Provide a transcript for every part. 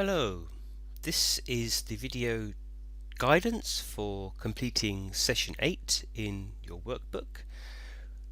Hello, this is the video guidance for completing session 8 in your workbook.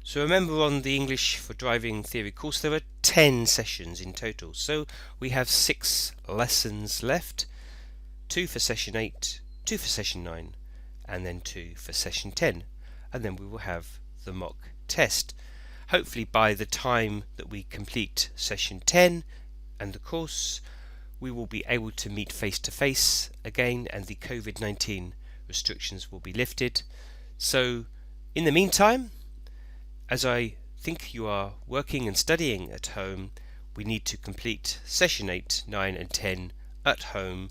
So remember, on the English for Driving theory course there are 10 sessions in total, so we have 6 lessons left, 2 for session 8, 2 for session 9 and then 2 for session 10, and then we will have the mock test. Hopefully by the time that we complete session 10 and the course, we will be able to meet face to face again and the COVID-19 restrictions will be lifted. So in the meantime, as I think you are working and studying at home, we need to complete session 8, 9 and 10 at home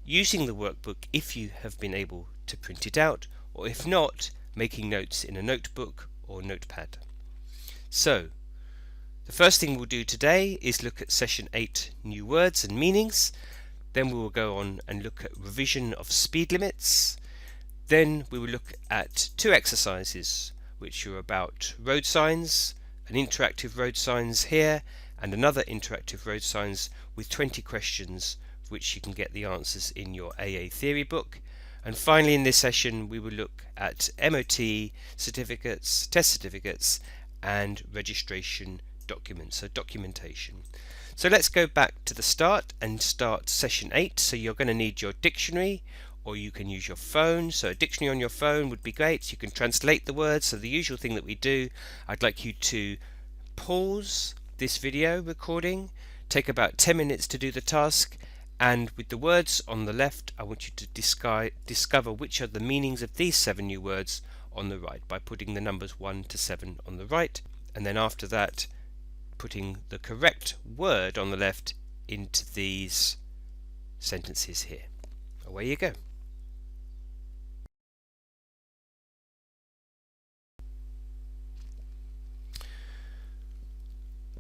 using the workbook if you have been able to print it out, or if not, making notes in a notebook or notepad. So the first thing we'll do today is look at session 8 new words and meanings. Then we will go on and look at revision of speed limits. Then we will look at 2 exercises which are about road signs, an interactive road signs here and another interactive road signs with 20 questions which you can get the answers in your AA theory book. And finally in this session we will look at MOT certificates, test certificates and registration documents, so documentation. So let's go back to the start and start session 8. So you're going to need your dictionary, or you can use your phone. So a dictionary on your phone would be great, so you can translate the words. So the usual thing that we do, I'd like you to pause this video recording, take about 10 minutes to do the task, and with the words on the left I want you to discover which are the meanings of these 7 new words on the right by putting the numbers 1 to 7 on the right, and then after that putting the correct word on the left into these sentences here. Away you go.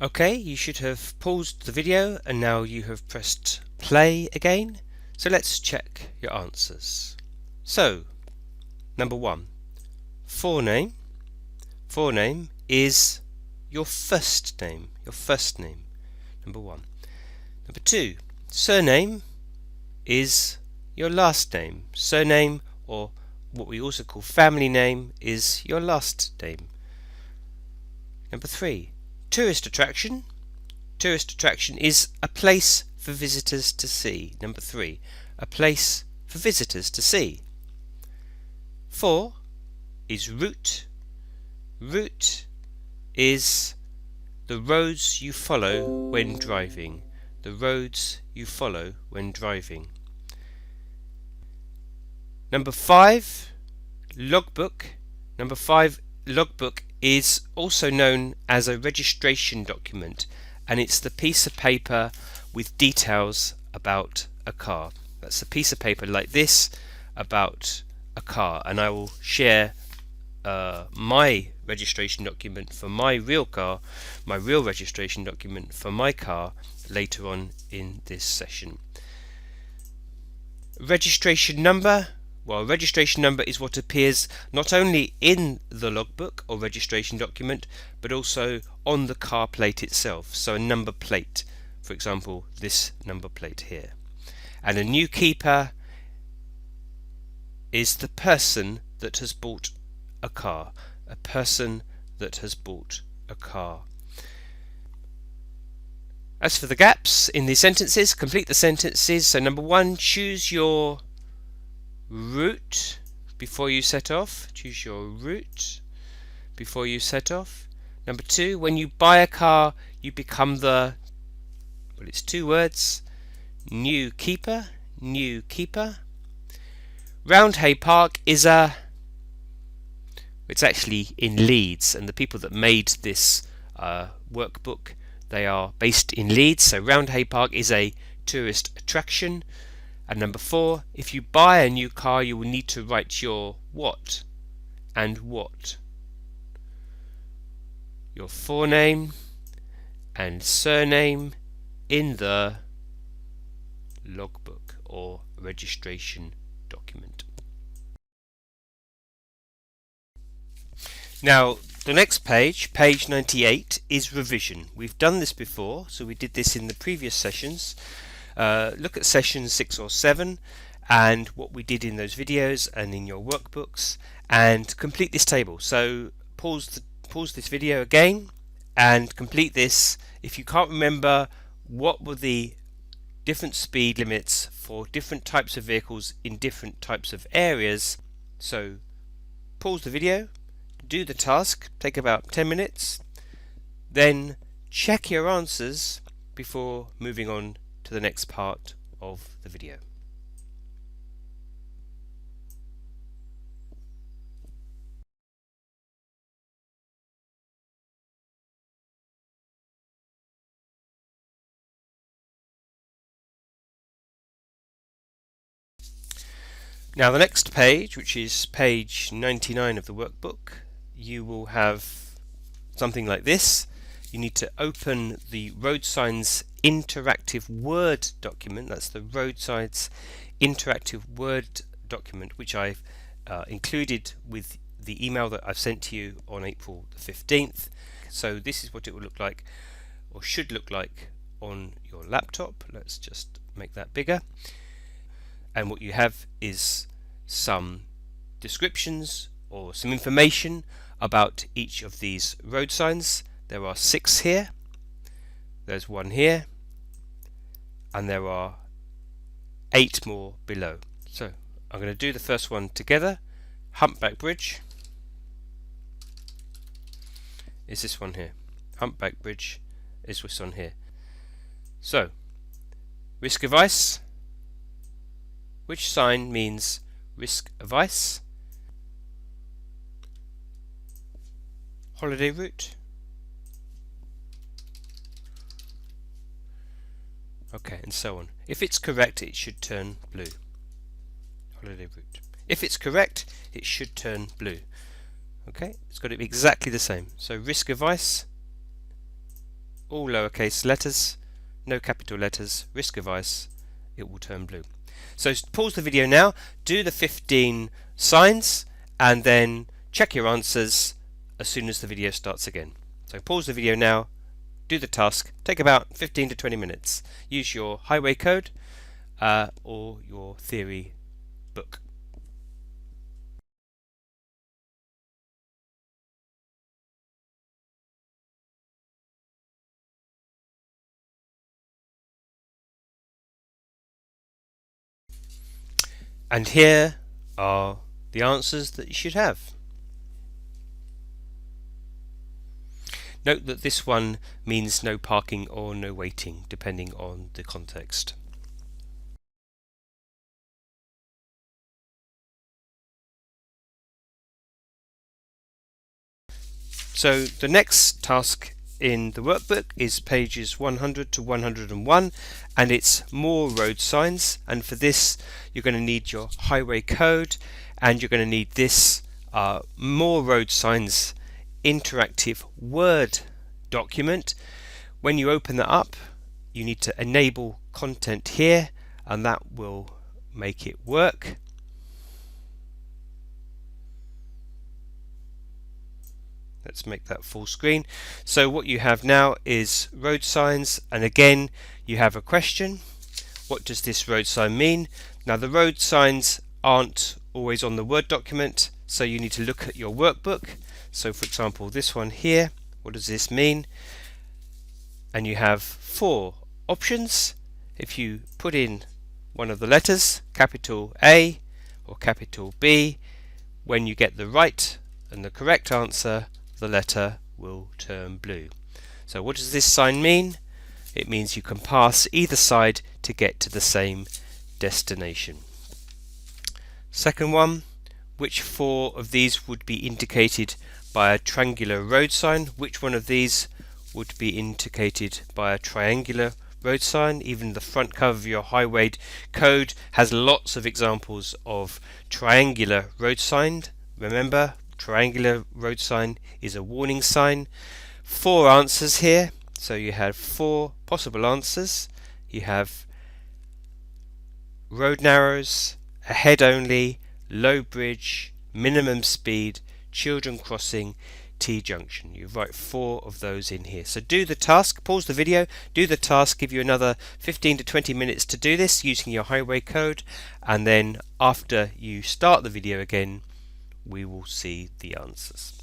Okay, you should have paused the video and now you have pressed play again. So let's check your answers. So, number 1, forename. Forename is your first name, number 1. Number 2, surname is your last name. Surname, or what we also call family name, is your last name. Number 3, tourist attraction. Tourist attraction is a place for visitors to see. Number 3, a place for visitors to see. 4 is route. Route is the roads you follow when driving. The roads you follow when driving. Number 5, logbook. Number 5, logbook is also known as a registration document, and it's the piece of paper with details about a car. That's a piece of paper like this about a car, and I will share my registration document for my real car, my real registration document for my car later on in this session. Registration number. Well, registration number is what appears not only in the logbook or registration document, but also on the car plate itself. So a number plate, for example, this number plate here. And a new keeper is the person that has bought a car. A person that has bought a car. As for the gaps in the sentences, complete the sentences. So number 1, choose your route before you set off. Choose your route before you set off. Number 2, when you buy a car, you become the, well, it's 2 words, new keeper. New keeper. Roundhay Park is a, it's actually in Leeds, and the people that made this workbook, they are based in Leeds. So Roundhay Park is a tourist attraction. And number 4, if you buy a new car, you will need to write your what and what. Your forename and surname in the logbook or registration document. Now the next page, page 98, is revision. We've done this before, so we did this in the previous sessions. look at sessions 6 or 7 and what we did in those videos and in your workbooks, and complete this table. So pause this video again and complete this. If you can't remember what were the different speed limits for different types of vehicles in different types of areas, so pause the video, do the task, take about 10 minutes, then check your answers before moving on to the next part of the video. Now the next page, which is page 99 of the workbook, you will have something like this. You need to open the road signs interactive Word document. That's the road signs interactive Word document, which I've included with the email that I've sent to you on April the 15th. So this is what it will look like, or should look like, on your laptop. Let's just make that bigger. And what you have is some descriptions or some information about each of these road signs. There are 6 here, there's 1 here, and there are 8 more below. So I'm going to do the first one together. Humpback Bridge is this one here. Humpback Bridge is this one here. So, risk of ice. Which sign means risk of ice? Holiday route. Okay, and so on. If it's correct, it should turn blue. Holiday route. If it's correct, it should turn blue. Okay, it's got to be exactly the same. So risk of ice, all lowercase letters, no capital letters, risk of ice, it will turn blue. So pause the video now, do the 15 signs, and then check your answers as soon as the video starts again. So pause the video now, do the task, take about 15 to 20 minutes. Use your highway code or your theory book. And here are the answers that you should have. Note that this one means no parking or no waiting, depending on the context. So the next task in the workbook is pages 100 to 101, and it's more road signs. And for this you're going to need your highway code, and you're going to need this more road signs interactive Word document. When you open that up, you need to enable content here, and that will make it work. Let's make that full screen. So what you have now is road signs, and again you have a question. What does this road sign mean? Now the road signs aren't always on the Word document, so you need to look at your workbook. So for example, this one here, what does this mean? And you have 4 options. If you put in one of the letters, capital A or capital B, when you get the right and the correct answer, the letter will turn blue. So what does this sign mean? It means you can pass either side to get to the same destination. Second one, which 4 of these would be indicated by a triangular road sign? Which one of these would be indicated by a triangular road sign? Even the front cover of your highway code has lots of examples of triangular road sign. Remember, triangular road sign is a warning sign. 4 answers here, so you have 4 possible answers. You have road narrows, ahead only, low bridge, minimum speed, children crossing, T-junction. You write 4 of those in here. So do the task, pause the video, do the task, give you another 15 to 20 minutes to do this using your highway code, and then after you start the video again, we will see the answers.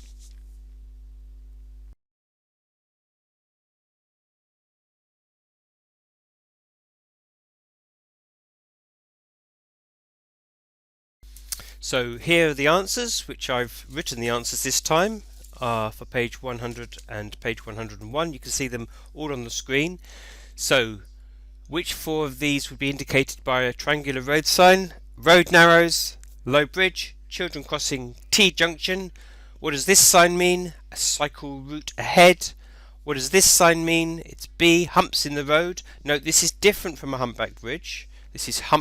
So here are the answers, which I've written the answers this time for page 100 and page 101. You can see them all on the screen. So which 4 of these would be indicated by a triangular road sign? Road narrows, low bridge, children crossing T-junction. What does this sign mean? A cycle route ahead. What does this sign mean? It's B, humps in the road. Note this is different from a humpback bridge. This is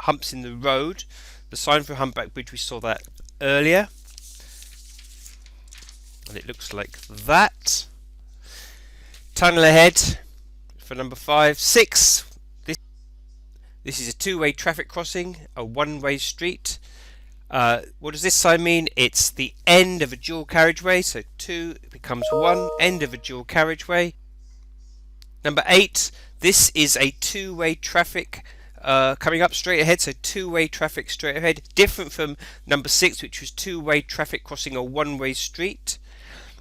humps in the road. The sign for humpback bridge, we saw that earlier, and it looks like that. Tunnel ahead for number 5. 6. This is a two-way traffic crossing, a one-way street. What does this sign mean? It's the end of a dual carriageway, so 2 becomes 1, end of a dual carriageway. Number 8. This is a two-way traffic coming up straight ahead, so two-way traffic straight ahead, different from number 6, which was two-way traffic crossing a one-way street.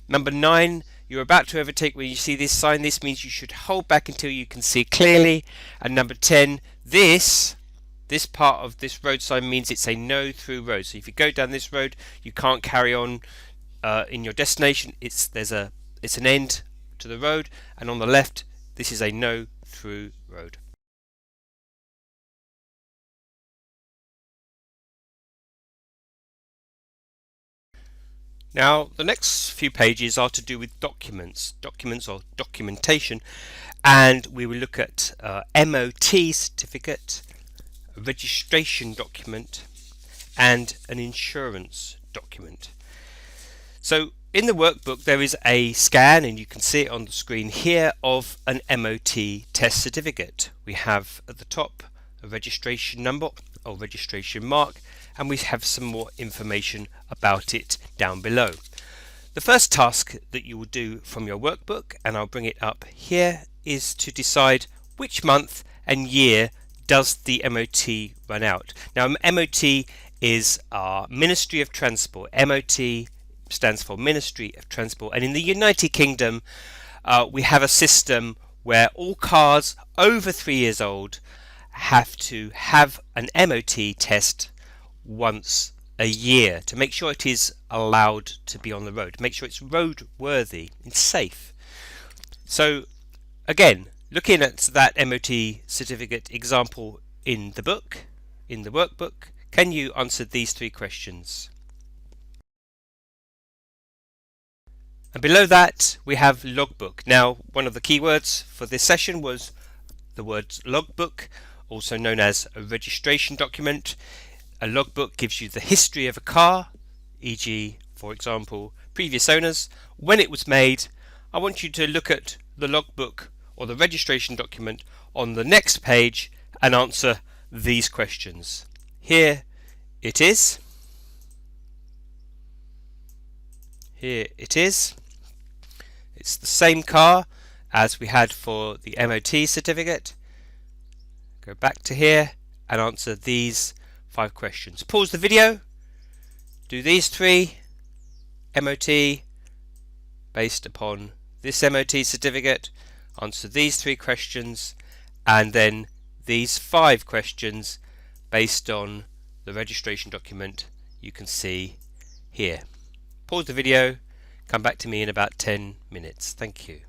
Number 9, you're about to overtake. When you see this sign, this means you should hold back until you can see clearly. And number 10, this part of this road sign means it's a no through road. So if you go down this road, you can't carry on in your destination. It's an end to the road, and on the left, this is a no through road. Now, the next few pages are to do with documents or documentation, and we will look at MOT certificate, a registration document, and an insurance document. So in the workbook there is a scan, and you can see it on the screen here, of an MOT test certificate. We have at the top a registration number or registration mark, and we have some more information about it down below. The first task that you will do from your workbook, and I'll bring it up here, is to decide which month and year does the MOT run out. Now, MOT is our Ministry of Transport. MOT stands for Ministry of Transport, and in the United Kingdom we have a system where all cars over 3 years old have to have an MOT test once a year to make sure it is allowed to be on the road, make sure it's roadworthy and safe. So again, looking at that MOT certificate example in the workbook, can you answer these 3 questions? And below that we have logbook. Now, one of the keywords for this session was the word logbook, also known as a registration document. A logbook gives you the history of a car, e.g., for example, previous owners, when it was made. I want you to look at the logbook or the registration document on the next page and answer these questions. Here it is. Here it is. It's the same car as we had for the MOT certificate. Go back to here and answer these 5 questions. Pause the video, do these 3, MOT based upon this MOT certificate, answer these 3 questions, and then these 5 questions based on the registration document you can see here. Pause the video, come back to me in about 10 minutes. Thank you.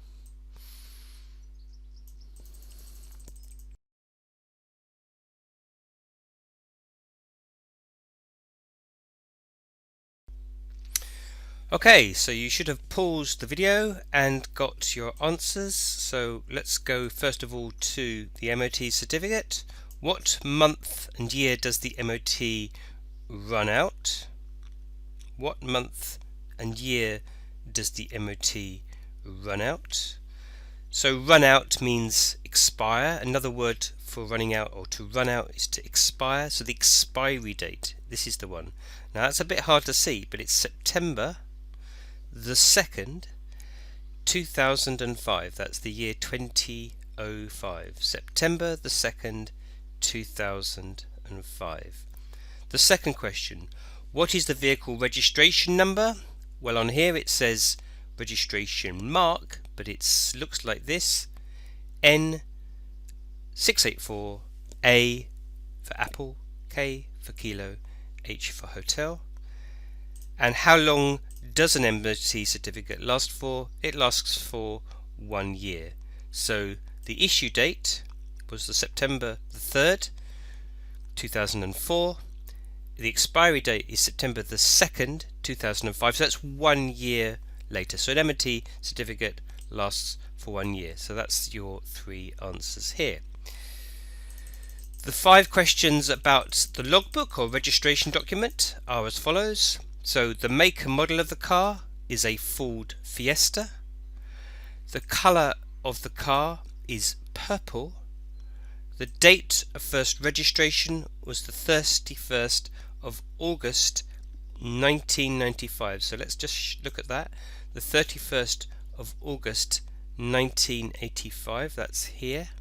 Okay, so you should have paused the video and got your answers. So let's go first of all to the MOT certificate. What month and year does the MOT run out? What month and year does the MOT run out? So run out means expire. Another word for running out or to run out is to expire. So the expiry date, this is the one. Now that's a bit hard to see, but it's September the 2nd, 2005. That's the year 2005. September the 2nd, 2005. The second question, what is the vehicle registration number? Well, on here it says registration mark, but it looks like this: N684, A for Apple, K for Kilo, H for Hotel. And how long does an MOT certificate last for? It lasts for 1 year. So the issue date was the September the 3rd, 2004. The expiry date is September the 2nd, 2005. So that's 1 year later. So an MOT certificate lasts for 1 year. So that's your 3 answers here. The 5 questions about the logbook or registration document are as follows. So the make and model of the car is a Ford Fiesta. The colour of the car is purple. The date of first registration was the 31st of August 1995. So let's just look at that. The 31st of August 1985. That's here.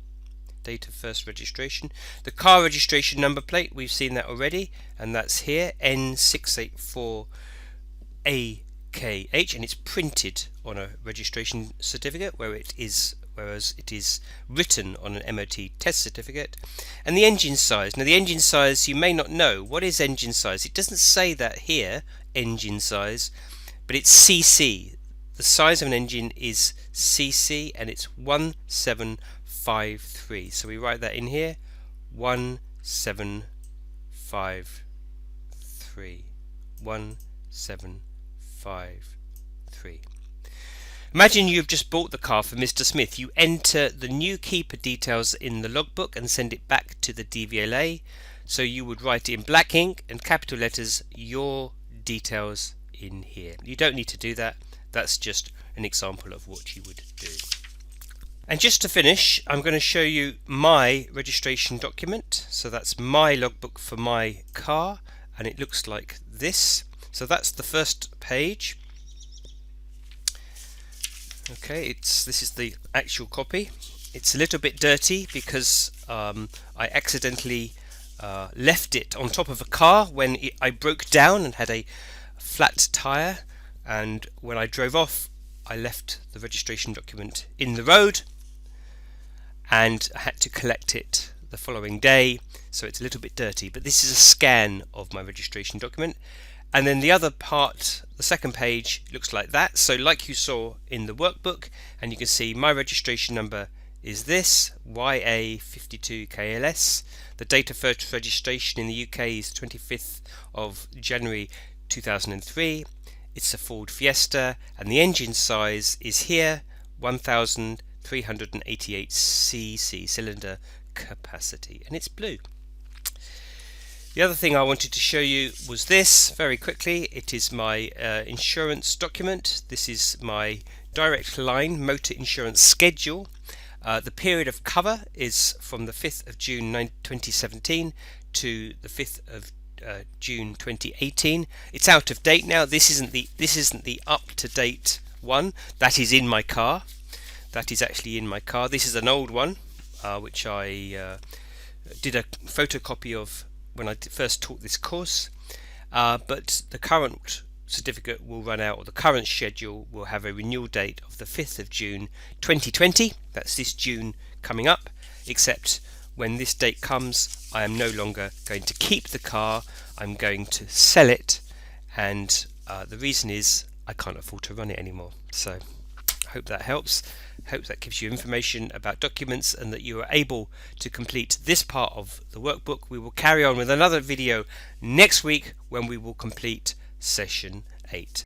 Date of first registration. The car registration number plate, we've seen that already, and that's here, N684AKH, and it's printed on a registration certificate, whereas it is written on an MOT test certificate. And the engine size. Now the engine size, you may not know. What is engine size? It doesn't say that here, engine size, but it's CC. The size of an engine is CC, and it's 1753. So we write that in here, 1753. 1753. Imagine you've just bought the car for Mr. Smith. You enter the new keeper details in the logbook and send it back to the DVLA. So you would write in black ink and capital letters your details in here. You don't need to do that. That's just an example of what you would do. And just to finish, I'm going to show you my registration document. So that's my logbook for my car, and it looks like this. So that's the first page. Okay, this is the actual copy. It's a little bit dirty because I accidentally left it on top of a car when I broke down and had a flat tire, and when I drove off I left the registration document in the road and I had to collect it the following day, so it's a little bit dirty, but this is a scan of my registration document. And then the other part, the second page, looks like that. So like you saw in the workbook, and you can see my registration number is this, YA52KLS. The date of first registration in the UK is 25th of January 2003. It's a Ford Fiesta, and the engine size is here, 1388 cc cylinder capacity, and it's blue. The other thing I wanted to show you was this very quickly. It is my insurance document. This is my Direct Line motor insurance schedule. The period of cover is from the 5th of June 2017 to the 5th of June 2018. It's out of date now. This isn't the up-to-date one. That is in my car. That is actually in my car. This is an old one, which I did a photocopy of when I first taught this course, but the current certificate will run out, or the current schedule will have a renewal date of the 5th of June 2020. That's this June coming up, except when this date comes I am no longer going to keep the car, I'm going to sell it, and the reason is I can't afford to run it anymore. So I hope that helps. Hope that gives you information about documents and that you are able to complete this part of the workbook. We will carry on with another video next week when we will complete session 8.